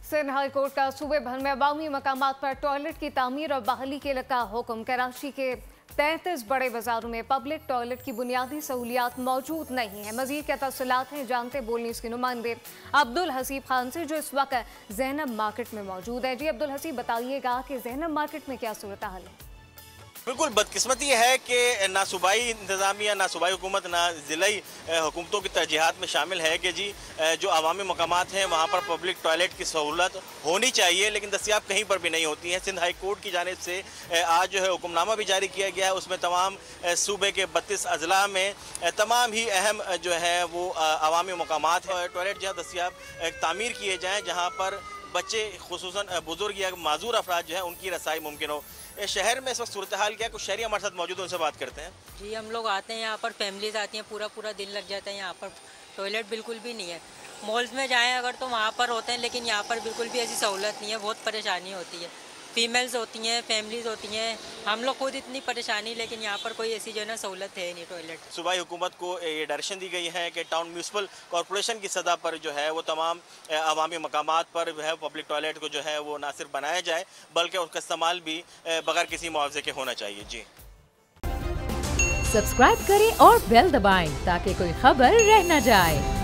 Sindh high court का सूबे भर में अवामी मकामात पर टॉयलेट की तामीर और बहाली के लगा हुक्म। कराची के 33 बड़े बाजारों में पब्लिक टॉयलेट की बुनियादी सहूलियात मौजूद नहीं है। मजीद क्या तफसीलात हैं जानते बोलने इसके नुमाइंदे अब्दुल हसीब खान से, जो इस वक्त ज़ैनब मार्केट में मौजूद है। जी अब्दुल हसीब, बताइएगा कि ज़ैनब मार्केट में क्या सूरत हाल है? बिल्कुल बदकिस्मती है कि ना सूबाई इंतज़ामिया, ना सूबाई हुकूमत, ना ज़िलाई हुकूमतों की तरजीहात में शामिल है कि जी जो अवामी मकामात हैं वहाँ पर पब्लिक टॉयलेट की सहूलत होनी चाहिए, लेकिन दस्तियाब कहीं पर भी नहीं होती है। सिंध हाई कोर्ट की जानिब से आज जो है हुक्मनामा भी जारी किया गया है। उसमें तमाम सूबे के 32 अजला में तमाम ही अहम जो है वो अवामी मकामात टॉयलेट जहाँ दस्तियाब तामीर किए जाएँ, जहाँ पर बच्चे खुसूसन बुजुर्ग या माजूर अफराद जो है उनकी रसाई मुमकिन हो। शहर में इस वक्त सूरत हाल क्या है? कुछ शहरी हमारे साथ मौजूद हैं, उनसे बात करते हैं। जी, हम लोग आते हैं यहाँ पर, फैमिलीज आती हैं, पूरा पूरा दिन लग जाता है। यहाँ पर टॉयलेट बिल्कुल भी नहीं है। मॉल्स में जाएं अगर तो वहाँ पर होते हैं, लेकिन यहाँ पर बिल्कुल भी ऐसी सहूलत नहीं है। बहुत परेशानी होती है, फीमेल्स होती हैं, फैमिलीज होती हैं, हम लोग खुद इतनी परेशानी, लेकिन यहाँ पर कोई ऐसी जो है ना सहूलत है नहीं टॉयलेट। सूबाई हुकूमत को ये डायरेक्शन दी गई है कि टाउन म्यूनसिपल कॉरपोरेशन की सतह पर जो है वो तमाम अवामी मकामात पर जो है पब्लिक टॉयलेट को जो है वो ना सिर्फ बनाया जाए बल्कि उसका इस्तेमाल भी बगैर किसी मुआवजे के होना चाहिए। जी सब्सक्राइब करें और बेल दबाएं ताकि कोई खबर रह न जाए।